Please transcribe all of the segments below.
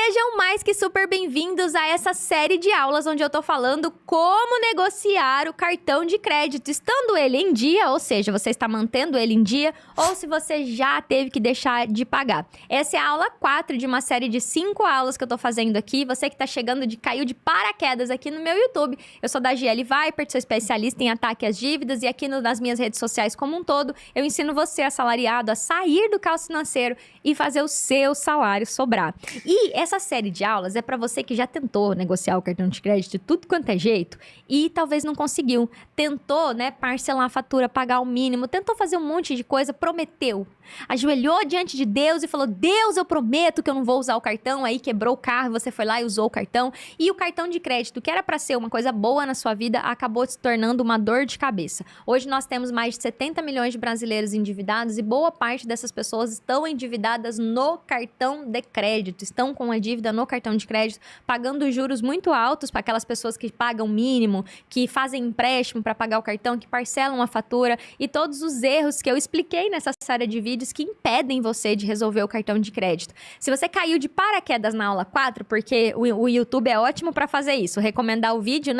Sejam mais que super bem-vindos a essa série de aulas onde eu tô falando como negociar o cartão de crédito, estando ele em dia, ou seja, você está mantendo ele em dia, ou se você já teve que deixar de pagar. Essa é a aula 4 de uma série de 5 aulas que eu tô fazendo aqui. Você que tá chegando caiu de paraquedas aqui no meu YouTube. Eu sou da GL Viper, sou especialista em ataque às dívidas e aqui nas minhas redes sociais como um todo, eu ensino você, assalariado, a sair do caos financeiro e fazer o seu salário sobrar. E essa série de aulas é para você que já tentou negociar o cartão de crédito de tudo quanto é jeito e talvez não conseguiu. Tentou, parcelar a fatura, pagar o mínimo, tentou fazer um monte de coisa, prometeu. Ajoelhou diante de Deus e falou: Deus, eu prometo que eu não vou usar o cartão. Aí quebrou o carro, você foi lá e usou o cartão. E o cartão de crédito, que era para ser uma coisa boa na sua vida, acabou se tornando uma dor de cabeça. Hoje nós temos mais de 70 milhões de brasileiros endividados e boa parte dessas pessoas estão endividadas no cartão de crédito. Estão com a dívida no cartão de crédito, pagando juros muito altos para aquelas pessoas que pagam mínimo, que fazem empréstimo para pagar o cartão, que parcelam a fatura e todos os erros que eu expliquei nessa série de vídeos que impedem você de resolver o cartão de crédito. Se você caiu de paraquedas na aula 4, porque o YouTube é ótimo para fazer isso, recomendar o vídeo,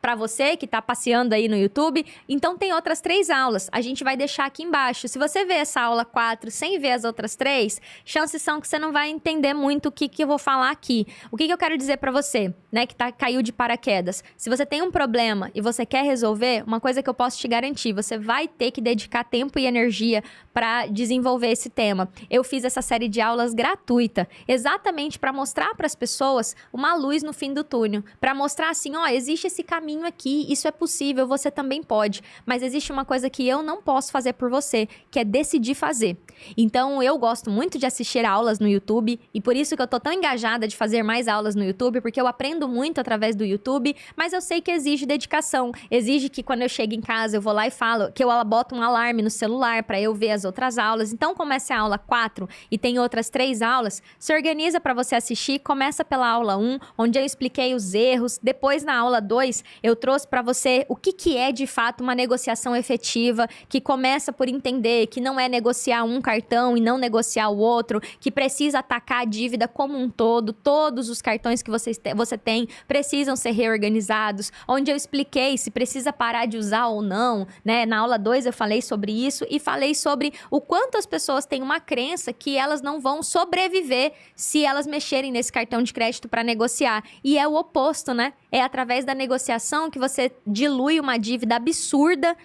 para você que tá passeando aí no YouTube, então tem outras 3 aulas, a gente vai deixar aqui embaixo. Se você ver essa aula 4 sem ver as outras 3, chances são que você não vai entender muito o que eu vou falar aqui. O que eu quero dizer para você, que caiu de paraquedas? Se você tem um problema e você quer resolver, uma coisa que eu posso te garantir, você vai ter que dedicar tempo e energia para desenvolver esse tema. Eu fiz essa série de aulas gratuita, exatamente para mostrar para as pessoas uma luz no fim do túnel, para mostrar assim, existe esse caminho aqui, isso é possível, você também pode, mas existe uma coisa que eu não posso fazer por você, que é decidir fazer. Então, eu gosto muito de assistir aulas no YouTube e por isso que eu tô tão engajada de fazer mais aulas no YouTube, porque eu aprendo muito através do YouTube, mas eu sei que exige dedicação, exige que quando eu chego em casa eu vou lá e falo, que eu boto um alarme no celular para eu ver as outras aulas. Então, como essa é a aula 4 e tem outras 3 aulas, se organiza para você assistir, começa pela aula 1, onde eu expliquei os erros, depois na aula 2 eu trouxe para você o que é de fato uma negociação efetiva, que começa por entender que não é negociar um cartão e não negociar o outro, que precisa atacar a dívida como um todo, todos os cartões que você tem precisam ser reorganizados, onde eu expliquei se precisa parar de usar ou não, Na aula 2 eu falei sobre isso e falei sobre o quanto as pessoas têm uma crença que elas não vão sobreviver se elas mexerem nesse cartão de crédito para negociar. E é o oposto, É através da negociação que você dilui uma dívida absurda,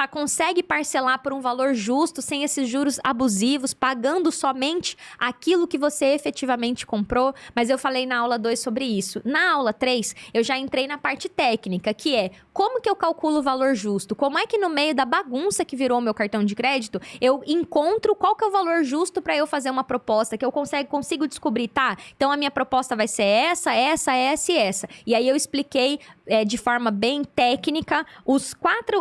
consegue parcelar por um valor justo, sem esses juros abusivos, pagando somente aquilo que você efetivamente comprou. Mas eu falei na aula 2 sobre isso. Na aula 3, eu já entrei na parte técnica, que é como que eu calculo o valor justo? Como é que no meio da bagunça que virou meu cartão de crédito, eu encontro qual que é o valor justo para eu fazer uma proposta, que eu consigo descobrir, então a minha proposta vai ser essa e essa. E aí eu expliquei de forma bem técnica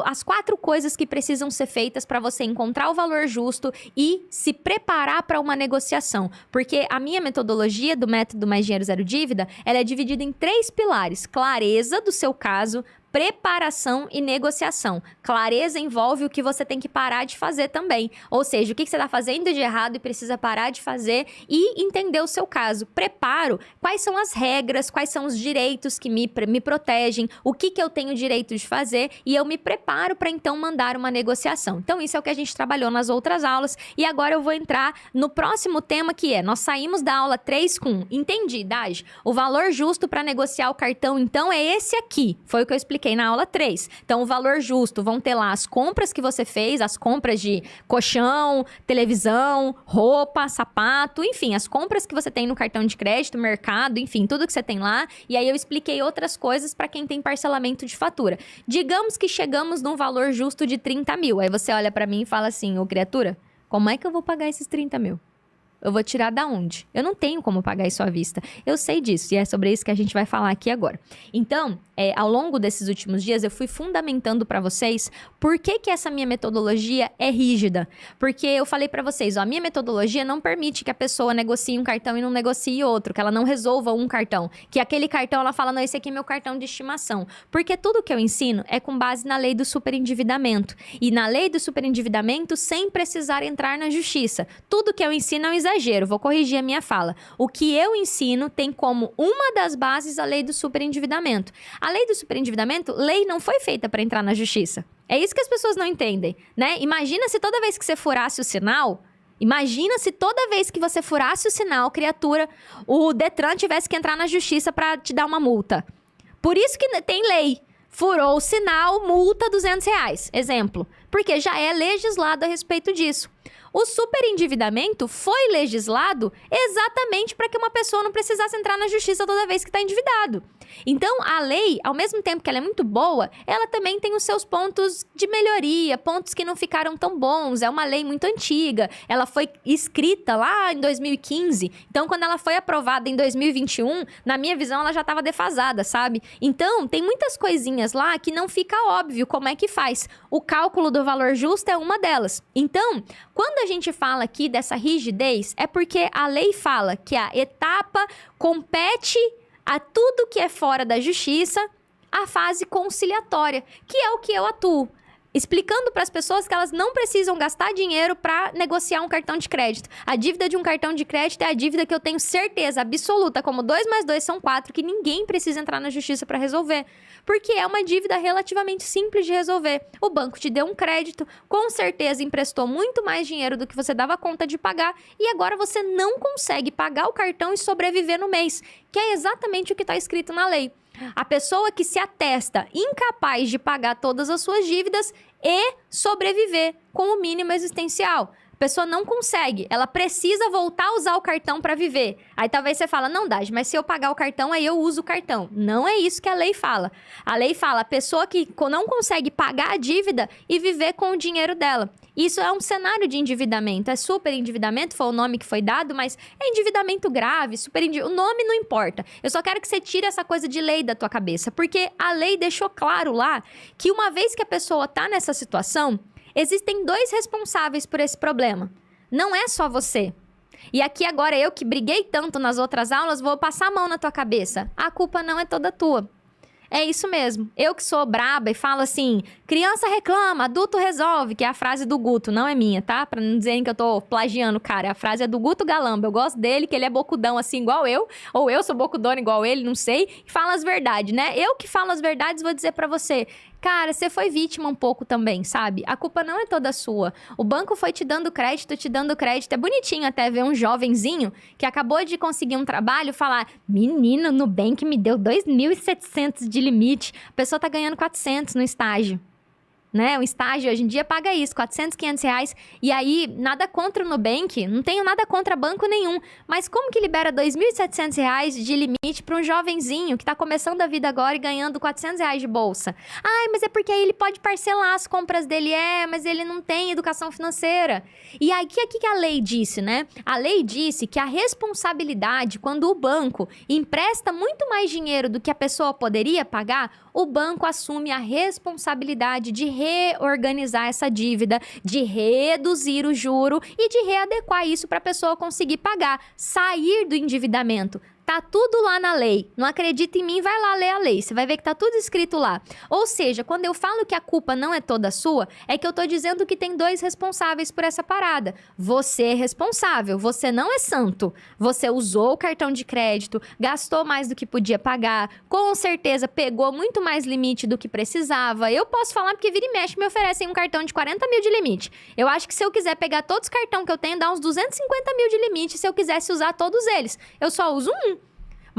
as 4 coisas que precisam ser feitas para você encontrar o valor justo e se preparar para uma negociação. Porque a minha metodologia do método Mais Dinheiro Zero Dívida, ela é dividida em 3 pilares: clareza do seu caso, preparação e negociação. Clareza envolve o que você tem que parar de fazer também. Ou seja, o que você está fazendo de errado e precisa parar de fazer e entender o seu caso. Preparo, quais são as regras, quais são os direitos que me protegem, o que eu tenho direito de fazer e eu me preparo para então mandar uma negociação. Então isso é o que a gente trabalhou nas outras aulas e agora eu vou entrar no próximo tema, que é, nós saímos da aula 3 com, entendi, Daj, o valor justo para negociar o cartão então é esse aqui. Foi o que eu expliquei na aula 3. Então, o valor justo, vão ter lá as compras que você fez, as compras de colchão, televisão, roupa, sapato, enfim, as compras que você tem no cartão de crédito, mercado, enfim, tudo que você tem lá. E aí eu expliquei outras coisas para quem tem parcelamento de fatura. Digamos que chegamos num valor justo de 30 mil. Aí você olha para mim e fala assim, criatura, como é que eu vou pagar esses 30 mil? Eu vou tirar da onde? Eu não tenho como pagar isso à vista. Eu sei disso e é sobre isso que a gente vai falar aqui agora. Então, ao longo desses últimos dias, eu fui fundamentando para vocês por que essa minha metodologia é rígida. Porque eu falei para vocês, a minha metodologia não permite que a pessoa negocie um cartão e não negocie outro, que ela não resolva um cartão. Que aquele cartão, ela fala, não, esse aqui é meu cartão de estimação. Porque tudo que eu ensino é com base na lei do superendividamento. E na lei do superendividamento, sem precisar entrar na justiça. Tudo que eu ensino é um exagero. exagero, vou corrigir a minha fala. O que eu ensino tem como uma das bases a lei do superendividamento. A lei do superendividamento, lei não foi feita para entrar na justiça. É isso que as pessoas não entendem, né? Imagina se toda vez que você furasse o sinal, criatura, o Detran tivesse que entrar na justiça para te dar uma multa. Por isso que tem lei. Furou o sinal, multa R$200. Exemplo. Porque já é legislado a respeito disso. O superendividamento foi legislado exatamente para que uma pessoa não precisasse entrar na justiça toda vez que está endividado. Então, a lei, ao mesmo tempo que ela é muito boa, ela também tem os seus pontos de melhoria, pontos que não ficaram tão bons. É uma lei muito antiga, ela foi escrita lá em 2015. Então, quando ela foi aprovada em 2021, na minha visão, ela já estava defasada, sabe? Então, tem muitas coisinhas lá que não fica óbvio como é que faz. O cálculo do valor justo é uma delas. Então, quando a gente fala aqui dessa rigidez, é porque a lei fala que a etapa compete a tudo que é fora da justiça, a fase conciliatória, que é o que eu atuo. Explicando para as pessoas que elas não precisam gastar dinheiro para negociar um cartão de crédito. A dívida de um cartão de crédito é a dívida que eu tenho certeza absoluta, como 2 mais 2 são 4, que ninguém precisa entrar na justiça para resolver. Porque é uma dívida relativamente simples de resolver. O banco te deu um crédito, com certeza emprestou muito mais dinheiro do que você dava conta de pagar, e agora você não consegue pagar o cartão e sobreviver no mês, que é exatamente o que está escrito na lei. A pessoa que se atesta incapaz de pagar todas as suas dívidas e sobreviver com o mínimo existencial. A pessoa não consegue, ela precisa voltar a usar o cartão para viver. Aí talvez você fala, não, Daj, mas se eu pagar o cartão, aí eu uso o cartão. Não é isso que a lei fala. A lei fala a pessoa que não consegue pagar a dívida e viver com o dinheiro dela. Isso é um cenário de endividamento. É superendividamento, foi o nome que foi dado, mas é endividamento grave, o nome não importa. Eu só quero que você tire essa coisa de lei da tua cabeça, porque a lei deixou claro lá que uma vez que a pessoa tá nessa situação, existem 2 responsáveis por esse problema. Não é só você. E aqui agora eu que briguei tanto nas outras aulas, vou passar a mão na tua cabeça. A culpa não é toda tua. É isso mesmo. Eu que sou braba e falo assim, criança reclama, adulto resolve, que é a frase do Guto, não é minha, tá? Pra não dizerem que eu tô plagiando o cara. A frase é do Guto Galamba. Eu gosto dele, que ele é bocudão assim igual eu, ou eu sou bocudona igual ele, não sei, e fala as verdades, né? Eu que falo as verdades vou dizer pra você, cara, você foi vítima um pouco também, sabe? A culpa não é toda sua. O banco foi te dando crédito, te dando crédito. É bonitinho até ver um jovenzinho que acabou de conseguir um trabalho falar, menino, Nubank me deu 2.700 de limite. A pessoa tá ganhando 400 no estágio. Né? Um estágio hoje em dia paga isso, 400, 500 reais. E aí, nada contra o Nubank, não tenho nada contra banco nenhum. Mas como que libera 2.700 reais de limite para um jovenzinho que tá começando a vida agora e ganhando 400 reais de bolsa? Ai, mas é porque aí ele pode parcelar as compras dele. Mas ele não tem educação financeira. E aí, o que a lei disse, né? A lei disse que a responsabilidade, quando o banco empresta muito mais dinheiro do que a pessoa poderia pagar, o banco assume a responsabilidade de reorganizar essa dívida, de reduzir o juro e de readequar isso para a pessoa conseguir pagar, sair do endividamento. Tá tudo lá na lei. Não acredita em mim? Vai lá ler a lei. Você vai ver que tá tudo escrito lá. Ou seja, quando eu falo que a culpa não é toda sua, é que eu tô dizendo que tem 2 responsáveis por essa parada. Você é responsável. Você não é santo. Você usou o cartão de crédito, gastou mais do que podia pagar, com certeza pegou muito mais limite do que precisava. Eu posso falar porque vira e mexe me oferecem um cartão de 40 mil de limite. Eu acho que se eu quiser pegar todos os cartões que eu tenho, dá uns 250 mil de limite se eu quisesse usar todos eles. Eu só uso um.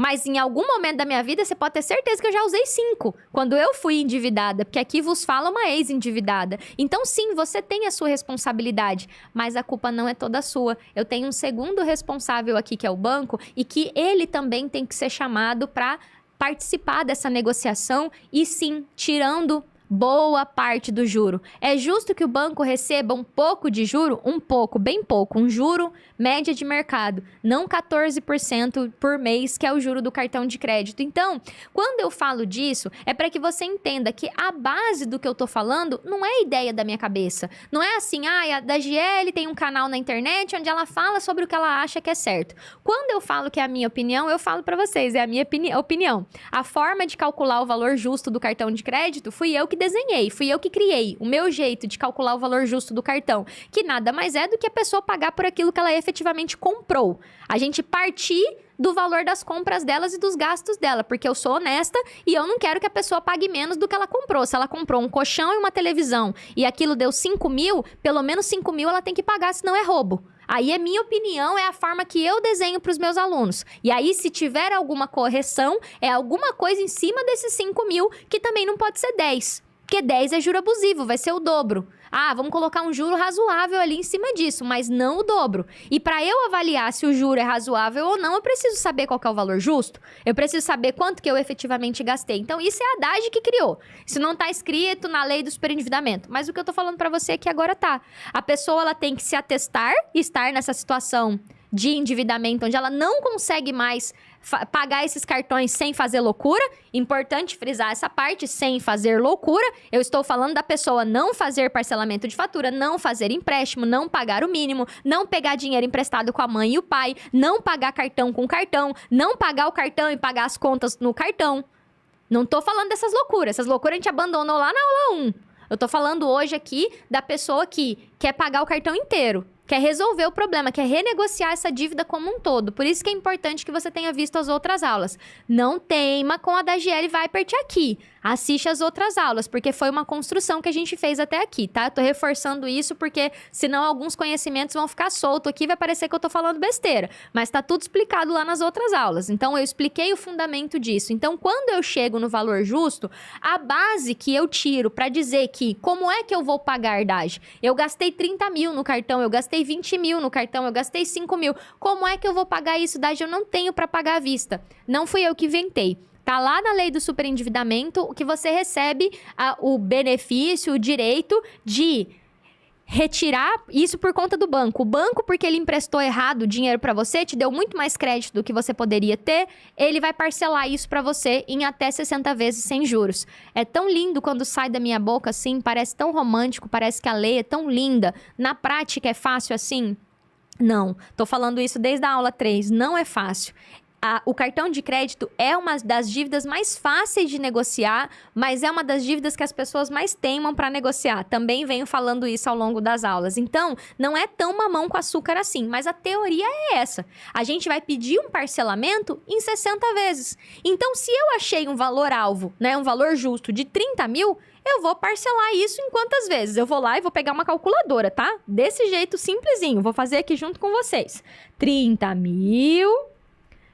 Mas em algum momento da minha vida, você pode ter certeza que eu já usei 5. Quando eu fui endividada, porque aqui vos fala uma ex-endividada. Então sim, você tem a sua responsabilidade, mas a culpa não é toda sua. Eu tenho um segundo responsável aqui, que é o banco, e que ele também tem que ser chamado para participar dessa negociação e sim, tirando boa parte do juro. É justo que o banco receba um pouco de juro? Um pouco, bem pouco. Um juro média de mercado. Não 14% por mês, que é o juro do cartão de crédito. Então, quando eu falo disso, é para que você entenda que a base do que eu tô falando não é ideia da minha cabeça. Não é assim, a Dagiele tem um canal na internet onde ela fala sobre o que ela acha que é certo. Quando eu falo que é a minha opinião, eu falo para vocês, é a minha opinião. A forma de calcular o valor justo do cartão de crédito, fui eu que desenhei, fui eu que criei o meu jeito de calcular o valor justo do cartão, que nada mais é do que a pessoa pagar por aquilo que ela efetivamente comprou. A gente partir do valor das compras delas e dos gastos dela, porque eu sou honesta e eu não quero que a pessoa pague menos do que ela comprou. Se ela comprou um colchão e uma televisão e aquilo deu 5 mil, pelo menos 5 mil ela tem que pagar, senão é roubo. Aí é minha opinião, é a forma que eu desenho para os meus alunos. E aí, se tiver alguma correção, é alguma coisa em cima desses 5 mil, que também não pode ser 10. Porque 10 é juro abusivo, vai ser o dobro. Ah, vamos colocar um juro razoável ali em cima disso, mas não o dobro. E para eu avaliar se o juro é razoável ou não, eu preciso saber qual que é o valor justo. Eu preciso saber quanto que eu efetivamente gastei. Então, isso é a Haddad que criou. Isso não está escrito na lei do superendividamento. Mas o que eu tô falando para você é que agora tá. A pessoa, ela tem que se atestar e estar nessa situação de endividamento, onde ela não consegue mais pagar esses cartões sem fazer loucura. Importante frisar essa parte, sem fazer loucura. Eu estou falando da pessoa não fazer parcelamento de fatura, não fazer empréstimo, não pagar o mínimo, não pegar dinheiro emprestado com a mãe e o pai, não pagar cartão com cartão, não pagar o cartão e pagar as contas no cartão. Não tô falando dessas loucuras. Essas loucuras a gente abandonou lá na aula 1. Eu tô falando hoje aqui da pessoa que quer pagar o cartão inteiro, quer resolver o problema, quer renegociar essa dívida como um todo. Por isso que é importante que você tenha visto as outras aulas. Não teima com a da GL Vipert aqui. Assiste as outras aulas, porque foi uma construção que a gente fez até aqui, tá? Eu tô reforçando isso porque senão alguns conhecimentos vão ficar soltos aqui, vai parecer que eu tô falando besteira. Mas tá tudo explicado lá nas outras aulas. Então, eu expliquei o fundamento disso. Então, quando eu chego no valor justo, a base que eu tiro pra dizer que como é que eu vou pagar, Haddad? Eu gastei 30 mil no cartão, eu gastei 20 mil no cartão, eu gastei 5 mil. Como é que eu vou pagar isso, Haddad? Eu não tenho pra pagar à vista. Não fui eu que inventei. Tá lá na lei do superendividamento que você recebe o benefício, o direito de retirar isso por conta do banco. O banco, porque ele emprestou errado o dinheiro para você, te deu muito mais crédito do que você poderia ter, ele vai parcelar isso para você em até 60 vezes sem juros. É tão lindo quando sai da minha boca assim, parece tão romântico, parece que a lei é tão linda. Na prática é fácil assim? Não. Tô falando isso desde a aula 3. Não é fácil. O cartão de crédito é uma das dívidas mais fáceis de negociar, mas é uma das dívidas que as pessoas mais teimam para negociar. Também venho falando isso ao longo das aulas. Então, não é tão mamão com açúcar assim, mas a teoria é essa. A gente vai pedir um parcelamento em 60 vezes. Então, se eu achei um valor-alvo, né, um valor justo de 30 mil, eu vou parcelar isso em quantas vezes? Eu vou lá e vou pegar uma calculadora, tá? Desse jeito simplesinho. Vou fazer aqui junto com vocês. 30 mil...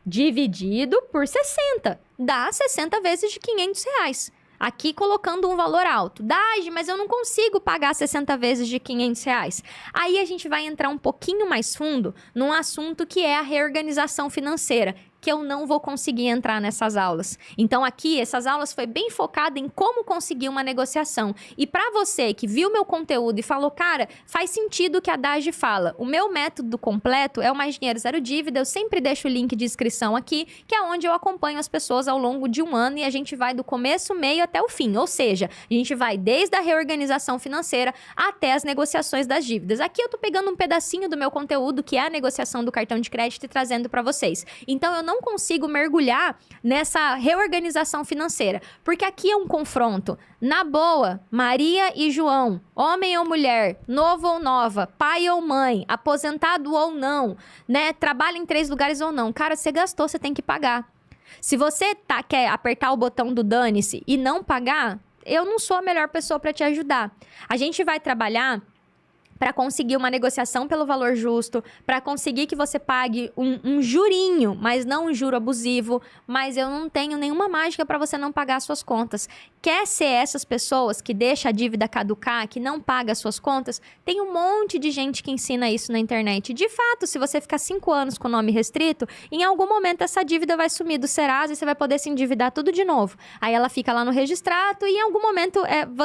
dividido por 60, dá 60 vezes de R$500. Aqui colocando um valor alto. Daj, mas eu não consigo pagar 60 vezes de R$500. Aí a gente vai entrar um pouquinho mais fundo num assunto que é a reorganização financeira, que eu não vou conseguir entrar nessas aulas. Então aqui, essas aulas foi bem focada em como conseguir uma negociação. E para você que viu meu conteúdo e falou, cara, faz sentido o que a Haddad fala. O meu método completo é o Mais Dinheiro Zero Dívida. Eu sempre deixo o link de inscrição aqui, que é onde eu acompanho as pessoas ao longo de um ano e a gente vai do começo, meio até o fim. Ou seja, a gente vai desde a reorganização financeira até as negociações das dívidas. Aqui eu tô pegando um pedacinho do meu conteúdo, que é a negociação do cartão de crédito, e trazendo para vocês. Então eu não consigo mergulhar nessa reorganização financeira, porque aqui é um confronto. Na boa, Maria e João, homem ou mulher, novo ou nova, pai ou mãe, aposentado ou não, né? Trabalha em 3 lugares ou não. Cara, você gastou, você tem que pagar. Se você quer apertar o botão do dane-se e não pagar, eu não sou a melhor pessoa para te ajudar. A gente vai trabalhar para conseguir uma negociação pelo valor justo, para conseguir que você pague um jurinho, mas não um juro abusivo, mas eu não tenho nenhuma mágica para você não pagar suas contas. Quer ser essas pessoas que deixam a dívida caducar, que não paga as suas contas? Tem um monte de gente que ensina isso na internet. De fato, se você ficar 5 anos com o nome restrito, em algum momento essa dívida vai sumir do Serasa e você vai poder se endividar tudo de novo. Aí ela fica lá no registrato e em algum momento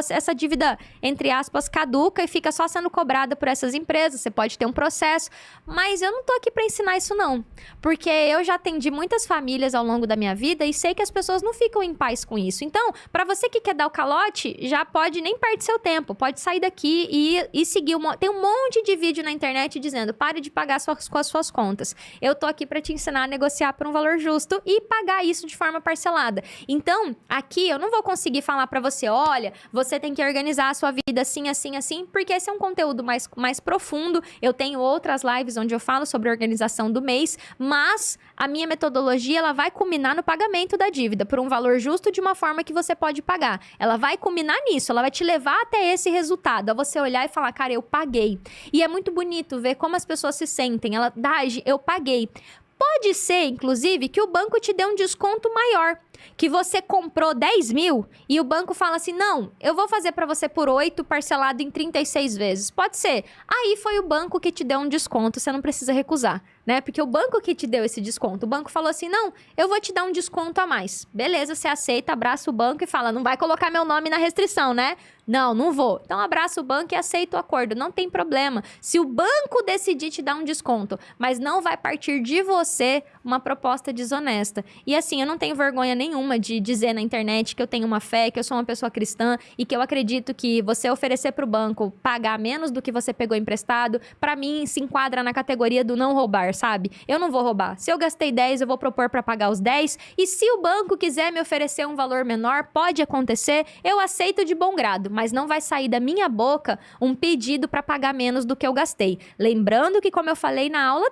essa dívida, entre aspas, caduca e fica só sendo cobrada cobrada por essas empresas, você pode ter um processo, mas eu não tô aqui para ensinar isso não, porque eu já atendi muitas famílias ao longo da minha vida e sei que as pessoas não ficam em paz com isso. Então, para você que quer dar o calote, já pode nem perder seu tempo, pode sair daqui e seguir tem um monte de vídeo na internet dizendo, pare de pagar com as suas contas. Eu tô aqui para te ensinar a negociar por um valor justo e pagar isso de forma parcelada. Então, aqui eu não vou conseguir falar para você, olha, você tem que organizar a sua vida assim, assim, assim, porque esse é um conteúdo mais profundo. Eu tenho outras lives onde eu falo sobre a organização do mês, mas a minha metodologia, ela vai culminar no pagamento da dívida por um valor justo de uma forma que você pode pagar. Ela vai culminar nisso, ela vai te levar até esse resultado, a você olhar e falar, cara, eu paguei. E é muito bonito ver como as pessoas se sentem. Ela, Dagi, eu paguei. Pode ser, inclusive, que o banco te dê um desconto maior, que você comprou 10 mil e o banco fala assim, não, eu vou fazer para você por 8, parcelado em 36 vezes. Pode ser. Aí foi o banco que te deu um desconto, você não precisa recusar, né? Porque o banco que te deu esse desconto, o banco falou assim, não, eu vou te dar um desconto a mais. Beleza, você aceita, abraça o banco e fala, não vai colocar meu nome na restrição, né? Não, não vou. Então abraça o banco e aceita o acordo, não tem problema. Se o banco decidir te dar um desconto, mas não vai partir de você uma proposta desonesta. E assim, eu não tenho vergonha nenhuma de dizer na internet que eu tenho uma fé, que eu sou uma pessoa cristã e que eu acredito que você oferecer para o banco pagar menos do que você pegou emprestado, para mim se enquadra na categoria do não roubar, sabe? Eu não vou roubar. Se eu gastei 10, eu vou propor para pagar os 10 e se o banco quiser me oferecer um valor menor, pode acontecer, eu aceito de bom grado, mas não vai sair da minha boca um pedido para pagar menos do que eu gastei. Lembrando que, como eu falei na aula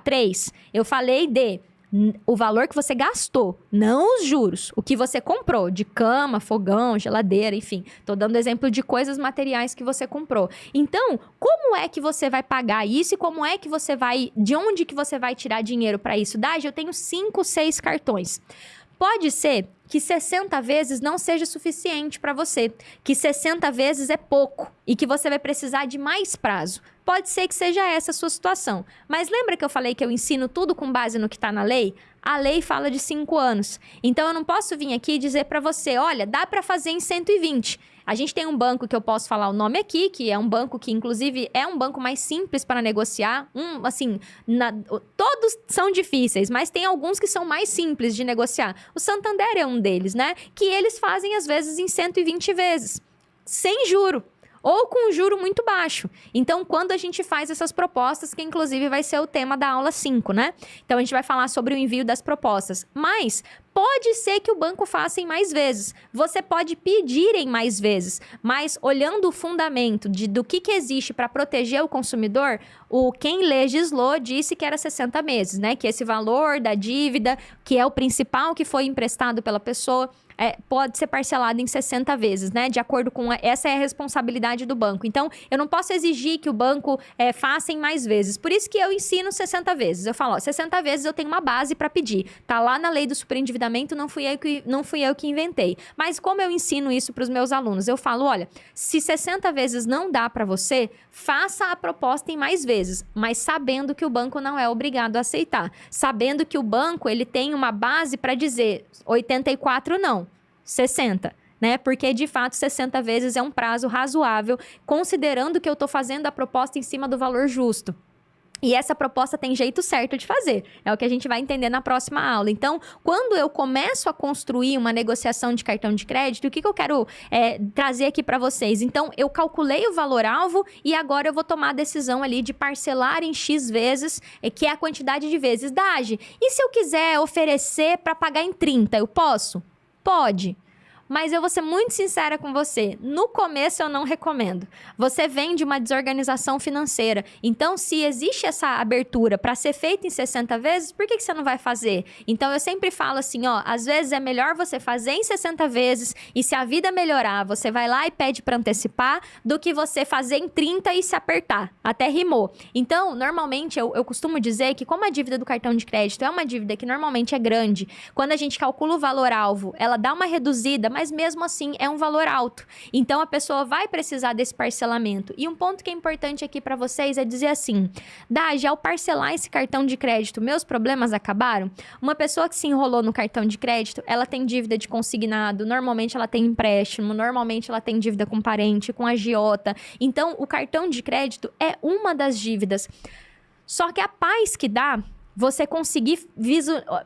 3, eu falei de o valor que você gastou, não os juros. O que você comprou de cama, fogão, geladeira, enfim. Tô dando exemplo de coisas materiais que você comprou. Então, como é que você vai pagar isso e como é que você vai... De onde que você vai tirar dinheiro para isso? Dagi, eu tenho 5, 6 cartões. Pode ser que 60 vezes não seja suficiente para você, que 60 vezes é pouco e que você vai precisar de mais prazo. Pode ser que seja essa a sua situação. Mas lembra que eu falei que eu ensino tudo com base no que está na lei? A lei fala de 5 anos. Então, eu não posso vir aqui e dizer para você, olha, dá para fazer em 120. A gente tem um banco que eu posso falar o nome aqui, que é um banco que, inclusive, é um banco mais simples para negociar. Todos são difíceis, mas tem alguns que são mais simples de negociar. O Santander é um deles, né? Que eles fazem, às vezes, em 120 vezes, sem juro. Ou com um juro muito baixo. Então, quando a gente faz essas propostas, que inclusive vai ser o tema da aula 5, né? Então, a gente vai falar sobre o envio das propostas. Mas pode ser que o banco faça em mais vezes. Você pode pedir em mais vezes. Mas, olhando o fundamento do que existe para proteger o consumidor, quem legislou disse que era 60 meses, né? Que esse valor da dívida, que é o principal que foi emprestado pela pessoa, pode ser parcelado em 60 vezes, né? De acordo com... Essa é a responsabilidade do banco. Então, eu não posso exigir que o banco faça em mais vezes. Por isso que eu ensino 60 vezes. Eu falo, 60 vezes eu tenho uma base para pedir. Tá lá na lei do superendividamento, não fui eu que inventei. Mas como eu ensino isso para os meus alunos? Eu falo, olha, se 60 vezes não dá para você, faça a proposta em mais vezes, mas sabendo que o banco não é obrigado a aceitar. Sabendo que o banco, ele tem uma base para dizer 84 não. 60, né? Porque, de fato, 60 vezes é um prazo razoável, considerando que eu estou fazendo a proposta em cima do valor justo. E essa proposta tem jeito certo de fazer. É o que a gente vai entender na próxima aula. Então, quando eu começo a construir uma negociação de cartão de crédito, o que eu quero trazer aqui para vocês? Então, eu calculei o valor-alvo e agora eu vou tomar a decisão ali de parcelar em X vezes, que é a quantidade de vezes. Dagi, e se eu quiser oferecer para pagar em 30, eu posso? Pode. Mas eu vou ser muito sincera com você, no começo eu não recomendo. Você vem de uma desorganização financeira, então se existe essa abertura para ser feita em 60 vezes, por que você não vai fazer? Então eu sempre falo assim, ó, às vezes é melhor você fazer em 60 vezes e se a vida melhorar, você vai lá e pede para antecipar, do que você fazer em 30 e se apertar, até rimou. Então, normalmente eu costumo dizer que como a dívida do cartão de crédito é uma dívida que normalmente é grande, quando a gente calcula o valor-alvo, ela dá uma reduzida, mas mesmo assim é um valor alto. Então a pessoa vai precisar desse parcelamento. E um ponto que é importante aqui para vocês é dizer assim: Dagi, ao parcelar esse cartão de crédito, meus problemas acabaram? Uma pessoa que se enrolou no cartão de crédito, ela tem dívida de consignado, normalmente ela tem empréstimo, normalmente ela tem dívida com parente, com agiota. Então o cartão de crédito é uma das dívidas. Só que a paz que dá você conseguir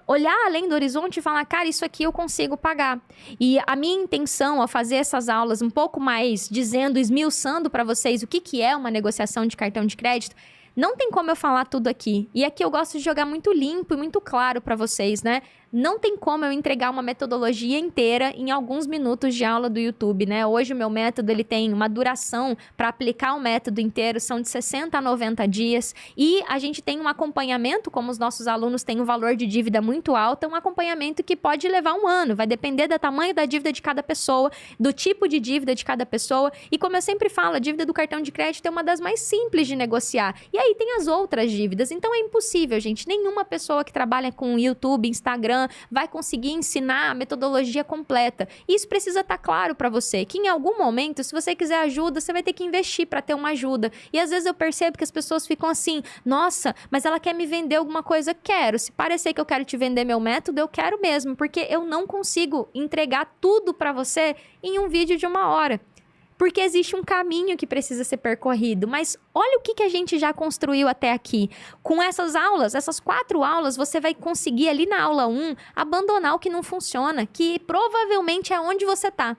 olhar além do horizonte e falar, cara, isso aqui eu consigo pagar. E a minha intenção ao fazer essas aulas um pouco mais dizendo, esmiuçando para vocês o que é uma negociação de cartão de crédito, não tem como eu falar tudo aqui. E aqui eu gosto de jogar muito limpo e muito claro para vocês, né? Não tem como eu entregar uma metodologia inteira em alguns minutos de aula do YouTube, né? Hoje o meu método, ele tem uma duração para aplicar o método inteiro, são de 60 a 90 dias. E a gente tem um acompanhamento, como os nossos alunos têm um valor de dívida muito alto, um acompanhamento que pode levar um ano. Vai depender do tamanho da dívida de cada pessoa, do tipo de dívida de cada pessoa. E como eu sempre falo, a dívida do cartão de crédito é uma das mais simples de negociar. E aí tem as outras dívidas. Então é impossível, gente. Nenhuma pessoa que trabalha com YouTube, Instagram, vai conseguir ensinar a metodologia completa. Isso precisa estar claro para você, que em algum momento, se você quiser ajuda, você vai ter que investir para ter uma ajuda. E às vezes eu percebo que as pessoas ficam assim, nossa, mas ela quer me vender alguma coisa? Quero. Se parecer que eu quero te vender meu método, eu quero mesmo, porque eu não consigo entregar tudo para você em um vídeo de 1 hora. Porque existe um caminho que precisa ser percorrido. Mas olha o que a gente já construiu até aqui. Com essas aulas, essas 4 aulas, você vai conseguir ali na aula 1 abandonar o que não funciona, que provavelmente é onde você está.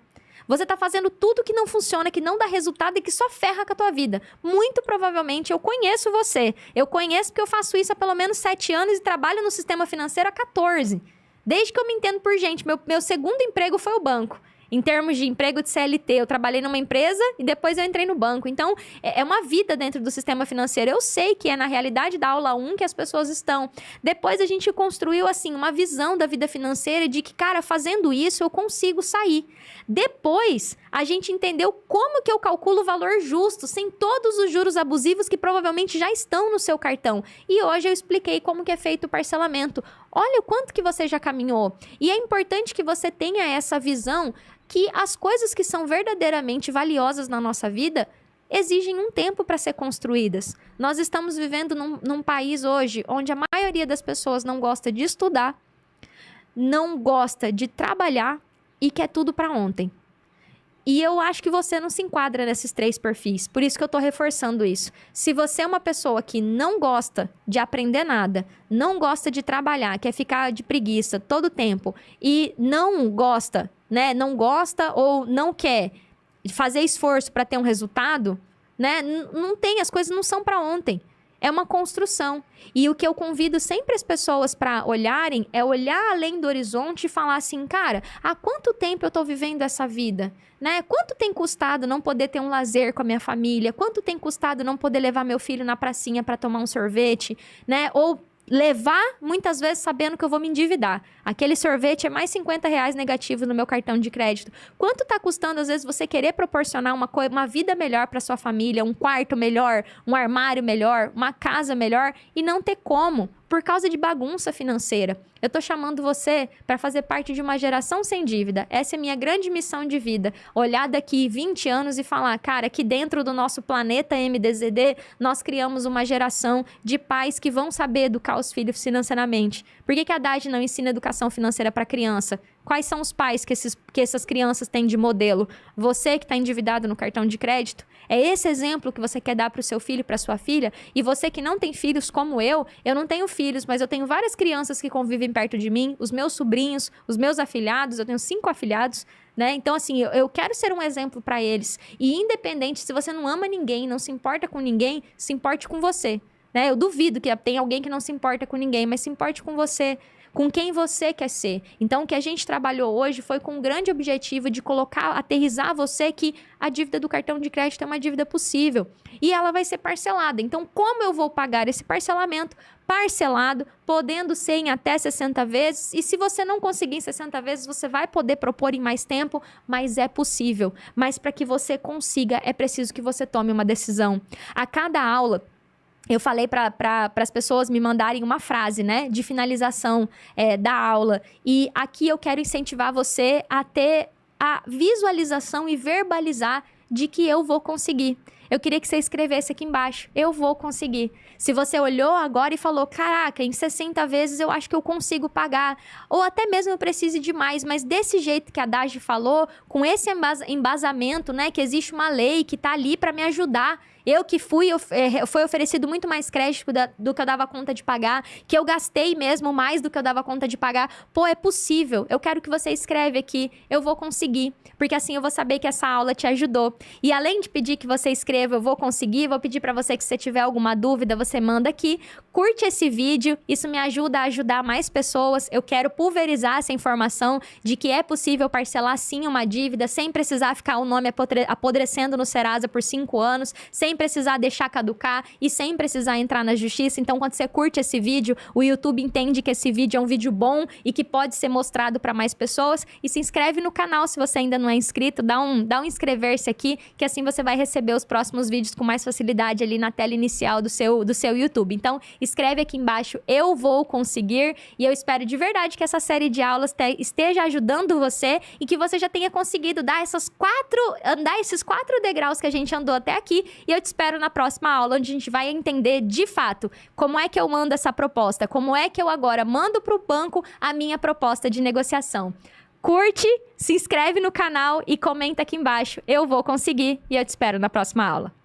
Você está fazendo tudo que não funciona, que não dá resultado e que só ferra com a tua vida. Muito provavelmente eu conheço você. Eu conheço porque eu faço isso há pelo menos 7 anos e trabalho no sistema financeiro há 14. Desde que eu me entendo por gente. Meu segundo emprego foi o banco. Em termos de emprego de CLT, eu trabalhei numa empresa e depois eu entrei no banco. Então, é uma vida dentro do sistema financeiro. Eu sei que é na realidade da aula 1 que as pessoas estão. Depois a gente construiu, assim, uma visão da vida financeira de que, cara, fazendo isso eu consigo sair. Depois, a gente entendeu como que eu calculo o valor justo, sem todos os juros abusivos que provavelmente já estão no seu cartão. E hoje eu expliquei como que é feito o parcelamento. Olha o quanto que você já caminhou. E é importante que você tenha essa visão que as coisas que são verdadeiramente valiosas na nossa vida exigem um tempo para ser construídas. Nós estamos vivendo num país hoje onde a maioria das pessoas não gosta de estudar, não gosta de trabalhar e quer tudo para ontem. E eu acho que você não se enquadra nesses 3 perfis. Por isso que eu tô reforçando isso. Se você é uma pessoa que não gosta de aprender nada, não gosta de trabalhar, quer ficar de preguiça todo o tempo e não gosta, né? Não gosta ou não quer fazer esforço para ter um resultado, né? Não tem, as coisas não são para ontem. É uma construção. E o que eu convido sempre as pessoas para olharem é olhar além do horizonte e falar assim, cara, há quanto tempo eu tô vivendo essa vida? Né? Quanto tem custado não poder ter um lazer com a minha família? Quanto tem custado não poder levar meu filho na pracinha para tomar um sorvete? Né? Ou levar, muitas vezes, sabendo que eu vou me endividar. Aquele sorvete é mais R$50 negativo no meu cartão de crédito. Quanto tá custando, às vezes, você querer proporcionar uma vida melhor para sua família, um quarto melhor, um armário melhor, uma casa melhor, e não ter como, por causa de bagunça financeira. Eu tô chamando você para fazer parte de uma geração sem dívida. Essa é a minha grande missão de vida. Olhar daqui 20 anos e falar, cara, aqui dentro do nosso planeta MDZD, nós criamos uma geração de pais que vão saber educar os filhos financeiramente. Por que a Dagi não ensina educação financeira para criança? Quais são os pais que essas crianças têm de modelo? Você que está endividado no cartão de crédito? É esse exemplo que você quer dar para o seu filho, para sua filha? E você que não tem filhos como eu não tenho filhos, mas eu tenho várias crianças que convivem perto de mim, os meus sobrinhos, os meus afilhados, eu tenho 5 afilhados, né? Então, assim, eu quero ser um exemplo para eles. E independente, se você não ama ninguém, não se importa com ninguém, se importe com você, né? Eu duvido que tem alguém que não se importa com ninguém, mas se importe com você, com quem você quer ser. Então, o que a gente trabalhou hoje foi com um grande objetivo de aterrissar você que a dívida do cartão de crédito é uma dívida possível. E ela vai ser parcelada. Então, como eu vou pagar esse parcelamento? Parcelado, podendo ser em até 60 vezes. E se você não conseguir em 60 vezes, você vai poder propor em mais tempo, mas é possível. Mas para que você consiga, é preciso que você tome uma decisão. A cada aula, eu falei para as pessoas me mandarem uma frase, né, de finalização da aula. E aqui eu quero incentivar você a ter a visualização e verbalizar de que eu vou conseguir. Eu queria que você escrevesse aqui embaixo, eu vou conseguir. Se você olhou agora e falou, caraca, em 60 vezes eu acho que eu consigo pagar, ou até mesmo eu preciso de mais, mas desse jeito que a Dagi falou, com esse embasamento, né, que existe uma lei que tá ali para me ajudar. Eu que foi oferecido muito mais crédito do que eu dava conta de pagar, que eu gastei mesmo mais do que eu dava conta de pagar. Pô, é possível. Eu quero que você escreve aqui, eu vou conseguir, porque assim eu vou saber que essa aula te ajudou. E além de pedir que você escreva, eu vou conseguir, vou pedir para você que se você tiver alguma dúvida, você manda aqui, curte esse vídeo, isso me ajuda a ajudar mais pessoas. Eu quero pulverizar essa informação de que é possível parcelar sim uma dívida, sem precisar ficar o nome apodrecendo no Serasa por 5 anos, sem precisar deixar caducar e sem precisar entrar na justiça. Então, quando você curte esse vídeo, o YouTube entende que esse vídeo é um vídeo bom e que pode ser mostrado para mais pessoas. E se inscreve no canal se você ainda não é inscrito, dá um inscrever-se aqui, que assim você vai receber os próximos vídeos com mais facilidade ali na tela inicial do seu YouTube. Então, escreve aqui embaixo, eu vou conseguir, e eu espero de verdade que essa série de aulas esteja ajudando você e que você já tenha conseguido andar esses 4 degraus que a gente andou até aqui, e eu te espero na próxima aula, onde a gente vai entender de fato como é que eu mando essa proposta, como é que eu agora mando para o banco a minha proposta de negociação. Curte, se inscreve no canal e comenta aqui embaixo. Eu vou conseguir e eu te espero na próxima aula.